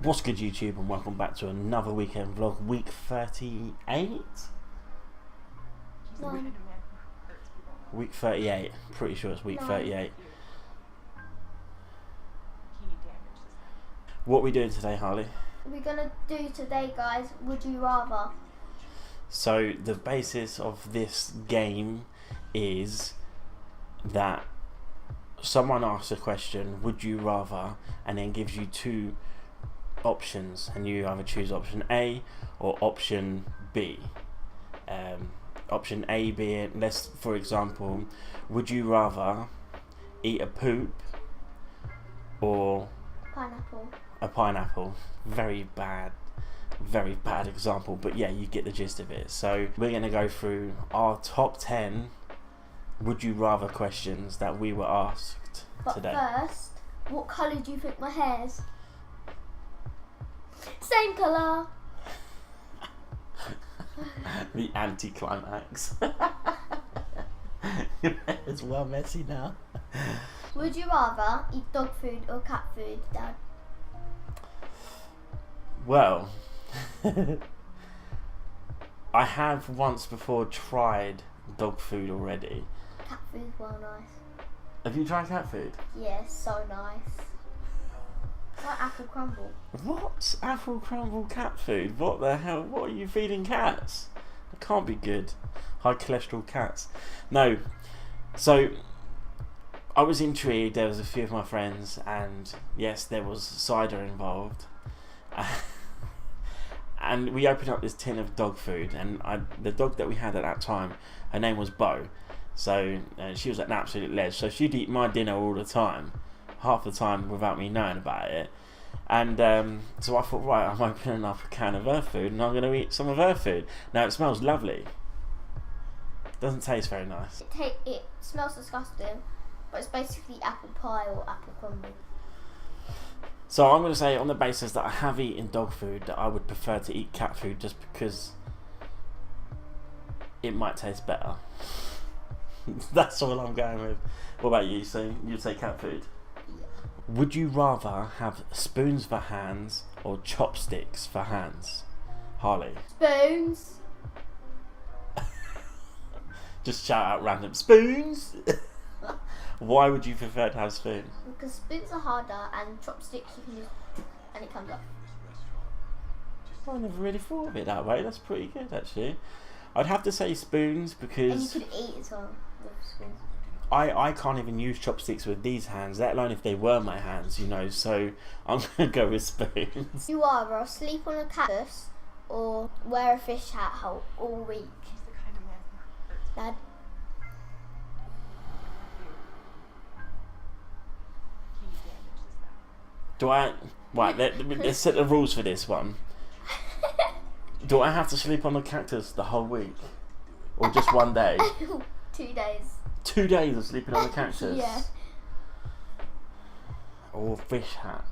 What's good, YouTube, and welcome back to another weekend vlog, week 38? One. Week 38, pretty sure it's week 38. What are we doing today, Harley? We're gonna do today, guys, would you rather? So the basis of this game is that someone asks a question, would you rather, and then gives you two options, and you either choose option A or option B. Option A being, let's, for example, would you rather eat a poop or Pineapple. a pineapple? Very bad example, but yeah, you get the gist of it. So we're going to go through our top 10 would you rather questions that we were asked today. But first, what colour do you think my hair's? Same colour. The anticlimax. It's well messy now. Would you rather eat dog food or cat food, Dad? Well, I have once before tried dog food already. Cat food's well nice. Have you tried cat food? Yeah, so nice. Like apple crumble. What? Apple crumble cat food? What the hell? What are you feeding cats? It can't be good. High cholesterol cats. No. So, I was intrigued. There was a few of my friends, and yes, there was cider involved. And we opened up this tin of dog food, and the dog that we had at that time, her name was Bo. So she was an absolute ledge. So she'd eat my dinner all the time, half the time without me knowing about it. And so I thought, right, I'm opening up a can of her food, and I'm going to eat some of her food. Now it smells lovely. Doesn't taste very nice. It smells disgusting, but it's basically apple pie or apple crumble. So I'm going to say, on the basis that I have eaten dog food, that I would prefer to eat cat food just because it might taste better. That's all I'm going with. What about you? So you'd say cat food? Yeah. Would you rather have spoons for hands or chopsticks for hands? Harley? Spoons. Just shout out random spoons. Why would you prefer to have spoons? Because spoons are harder and chopsticks you can just, and it comes up. I never really thought of it that way. That's pretty good, actually. I'd have to say spoons because... And you could eat as well with spoons. I can't even use chopsticks with these hands, let alone if they were my hands, you know, so I'm going to go with spoons. You either sleep on a cactus or wear a fish hat all week. Dad? Right, let's set the rules for this one. Do I have to sleep on the cactus the whole week? Or just one day? 2 days. 2 days of sleeping on the cactus? Yeah. Or fish hat?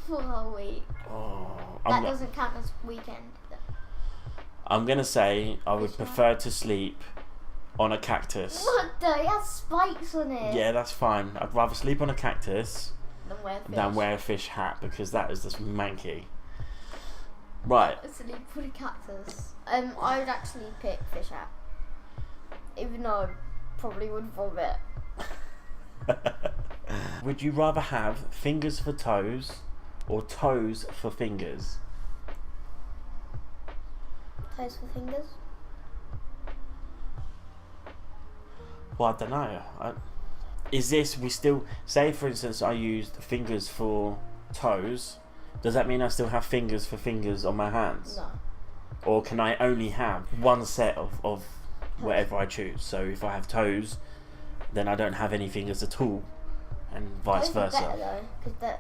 For a whole week. Oh, That doesn't count as weekend. I'm going to say I would prefer to sleep on a cactus. What the? It has spikes on it. Yeah, that's fine. I'd rather sleep on a cactus Than wear a fish hat, because that is just manky. Right. Sleep on a cactus. I would actually pick fish hat. Even though I probably would vomit. Would you rather have fingers for toes or toes for fingers? Toes for fingers. Well, I don't know. Is this, we still, say for instance I used fingers for toes, does that mean I still have fingers for fingers on my hands? No. Or can I only have one set of whatever I choose? So if I have toes, then I don't have any fingers at all, and vice versa. Better though, 'cause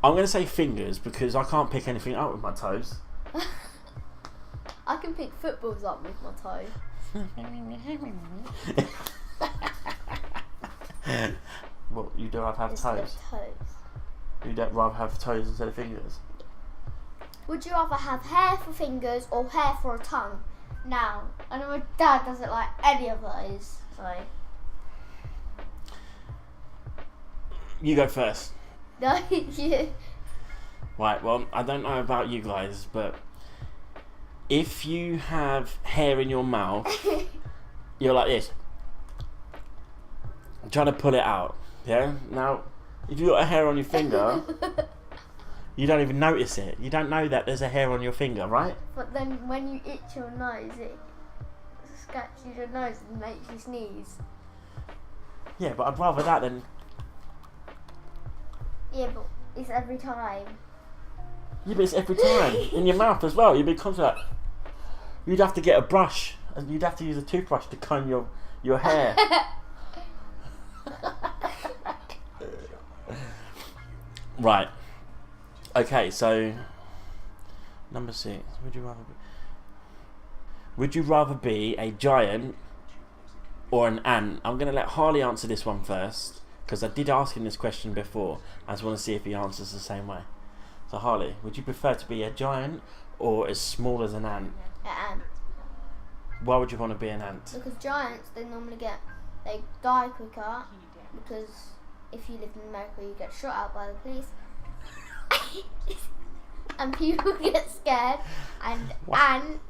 I'm going to say fingers because I can't pick anything up with my toes. I can pick footballs up with my toe. Well, you don't have Instead toes. of toes. You don't rather have toes instead of fingers. Would you rather have hair for fingers or hair for a tongue? Now, I know my dad doesn't like any of those, so... You go first. No, you Right, well, I don't know about you guys, but if you have hair in your mouth, you're like this. I'm trying to pull it out, yeah? Now, if you've got a hair on your finger, you don't even notice it. You don't know that there's a hair on your finger, right? But then when you itch your nose, it scratches your nose and makes you sneeze. Yeah, but I'd rather that than... Yeah, but it's every time. Yeah, but it's every time. In your mouth as well. You'd be constantly like... You'd have to get a brush, and you'd have to use a toothbrush to comb your hair. Right. Okay, so... Number 6. Would you rather be a giant or an ant? I'm going to let Harley answer this one first, because I did ask him this question before. I just want to see if he answers the same way. So Harley, would you prefer to be a giant or as small as an ant? An ant. Why would you want to be an ant? Because giants, they die quicker, because if you live in America, you get shot out by the police. And people get scared, and ant,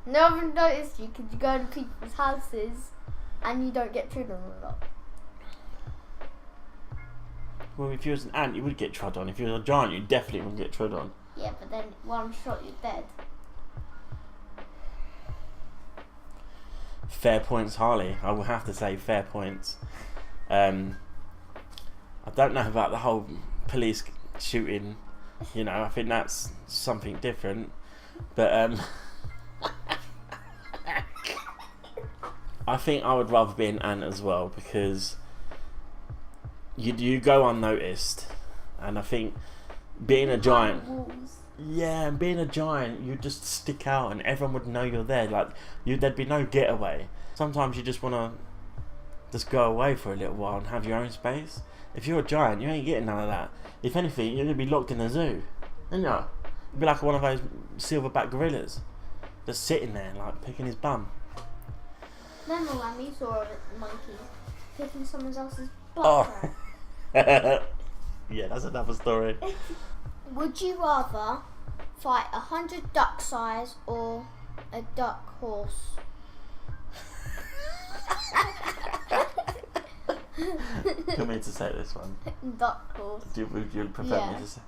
no one noticed you because you go into people's houses and you don't get trod on a lot. Well, if you was an ant, you would get trod on. If you was a giant, you definitely wouldn't get trod on. Yeah, but then one shot, you're dead. Fair points, Harley. I will have to say fair points. I don't know about the whole police shooting. You know, I think that's something different. But I think I would rather be an ant as well, because you go unnoticed, and I think being a giant, and being a giant, you just stick out, and everyone would know you're there. Like there'd be no getaway. Sometimes you just want to just go away for a little while and have your own space. If you're a giant, you ain't getting none of that. If anything, you're gonna be locked in a zoo, you know. You'd be like one of those silverback gorillas, just sitting there, like picking his bum. Remember when we saw a monkey picking someone else's butt? Oh. Yeah, that's another story. Would you rather fight 100 duck size or a duck horse? Do you want me to say this one? Duck horse. Would you prefer me to say?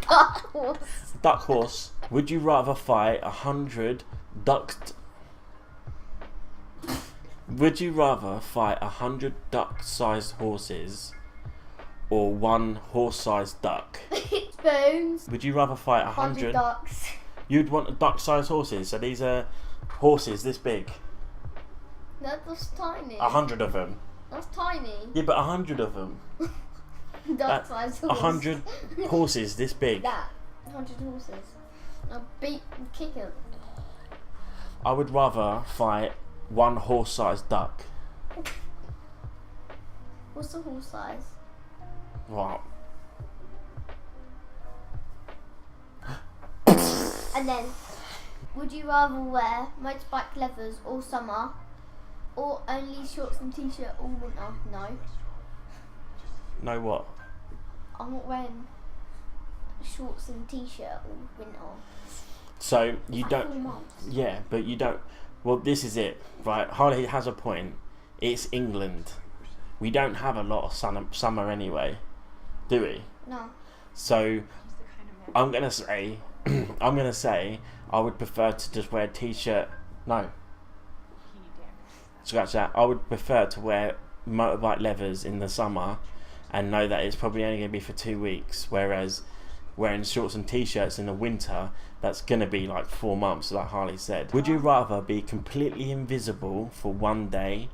Duck horse. Duck horse. Would you rather fight 100 Would you rather fight 100 duck-sized horses or one horse-sized duck? Spoons. Would you rather fight 100 ducks? You'd want duck-sized horses. So these are horses this big. No, that's tiny. 100 of them. That's tiny. Yeah, but 100 of them. Duck-sized horse. 100 horses this big. That 100 horses. I'll beat and kick them. I would rather fight one horse-sized duck. What's the horse size? Right. And then, would you rather wear motorbike leathers all summer, or only shorts and t-shirt all winter? No. No what? I'm not wearing shorts and t-shirt all winter. So you Like don't. 4 months. Yeah, but you don't. Well, this is it, right? Harley has a point. It's England. We don't have a lot of summer anyway, do we? No. So I'm gonna say, I would prefer to just wear a t-shirt. No. Scratch that. I would prefer to wear motorbike leathers in the summer, and know that it's probably only gonna be for 2 weeks. Whereas wearing shorts and t-shirts in the winter, that's gonna be like 4 months, like Harley said. Would you rather be completely invisible for 1 day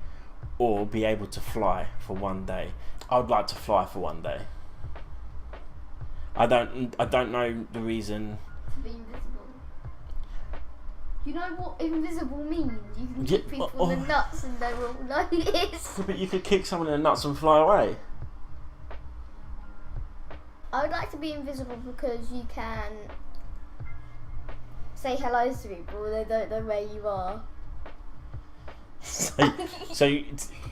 or be able to fly for 1 day? I would like to fly for 1 day. I don't know the reason. To be invisible. You know what invisible means? You can kick people in the nuts and they will notice. Yeah, but you could kick someone in the nuts and fly away. I would like to be invisible because you can say hello to people, they don't know where you are. So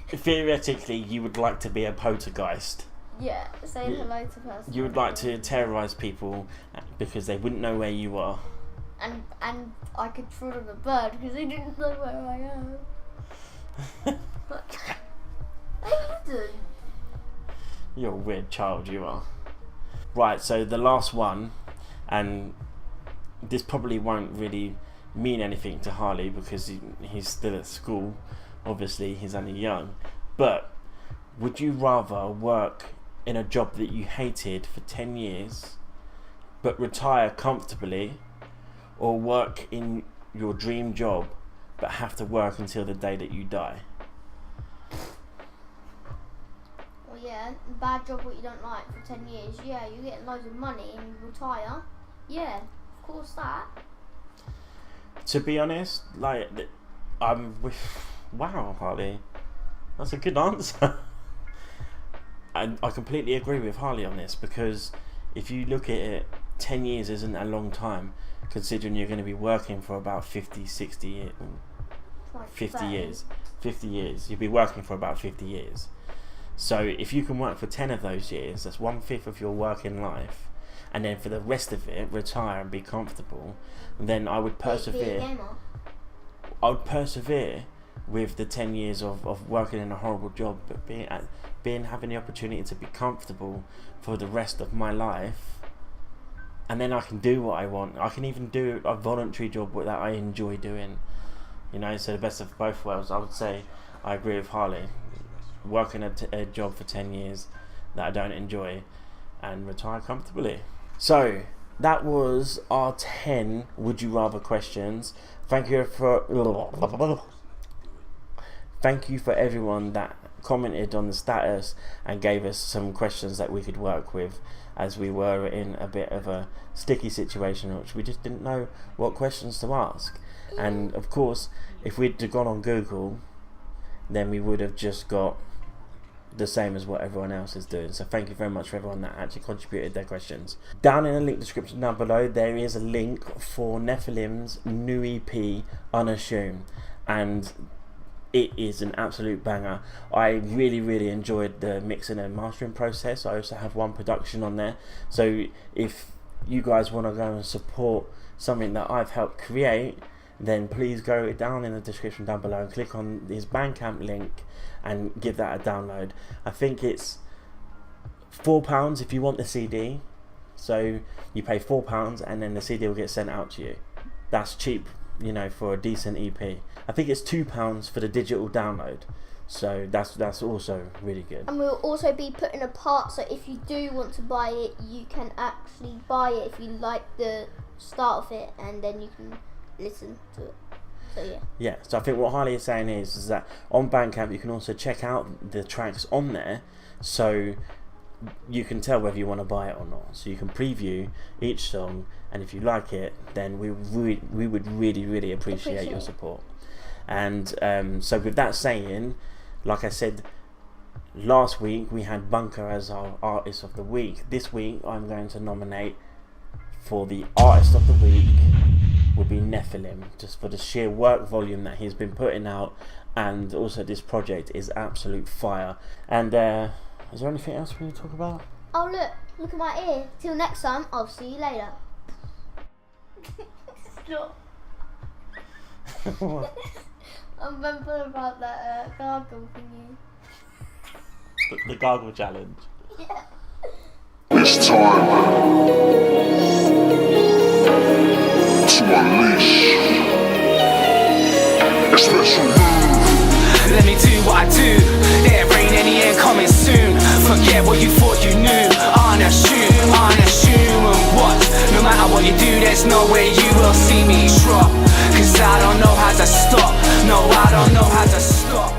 theoretically, you would like to be a poltergeist. Yeah, saying hello to person. You would like to terrorise people because they wouldn't know where you are. And I could tread on a bird because they didn't know where I am. I didn't. You're a weird child, you are. Right, so the last one, and this probably won't really mean anything to Harley because he's still at school. Obviously, he's only young. But would you rather work in a job that you hated for 10 years but retire comfortably, or work in your dream job but have to work until the day that you die? Well, yeah, bad job what you don't like for 10 years. Yeah, you get loads of money and you retire. Yeah, of course that. To be honest, like, wow, Harley, that's a good answer. And I completely agree with Harley on this, because if you look at it, 10 years isn't a long time, considering you're going to be working for about 50 years. 50 years. You'll be working for about 50 years. So if you can work for 10 of those years, that's 1/5 of your working life, and then for the rest of it retire and be comfortable, then I would persevere. I would persevere with the 10 years of working in a horrible job, but having the opportunity to be comfortable for the rest of my life, and then I can do what I want. I can even do a voluntary job that I enjoy doing, you know. So the best of both worlds. I would say I agree with Harley. Working a job for 10 years that I don't enjoy, and retire comfortably. So that was our 10 would you rather questions. Thank you for everyone that commented on the status and gave us some questions that we could work with, as we were in a bit of a sticky situation which we just didn't know what questions to ask. And of course, if we'd gone on Google, then we would have just got the same as what everyone else is doing. So thank you very much for everyone that actually contributed their questions. Down in the link description down below, there is a link for Nephilim's new EP, Unassume, and it is an absolute banger. I really enjoyed the mixing and mastering process. I also have one production on there, so if you guys want to go and support something that I've helped create, then please go down in the description down below and click on his Bandcamp link and give that a download. I think it's £4 if you want the CD, so you pay £4 and then the CD will get sent out to you. That's cheap, you know, for a decent EP. I think it's £2 for the digital download, so that's also really good. And we'll also be putting a part, so if you do want to buy it, you can actually buy it if you like the start of it, and then you can listen to it. So yeah, so I think what Harley is saying is that on Bandcamp you can also check out the tracks on there, so you can tell whether you want to buy it or not. So you can preview each song, and if you like it, then we would really appreciate your support. And so with that saying, like I said last week, we had Bunker as our Artist of the Week. This week I'm going to nominate for the Artist of the Week would be Nephilim, just for the sheer work volume that he's been putting out, and also this project is absolute fire. And is there anything else we need to talk about? Oh look at my ear. Till next time, I'll see you later. Stop. I remember about that gargle thingy. The gargle challenge. Yeah. It's time to unleash a special move. Let me do what I do. There ain't any end coming soon. Forget what you thought you knew. Unassume, and what? No matter what you do, there's no way you will see me drop. Cause I don't know how to stop. No, I don't know how to stop.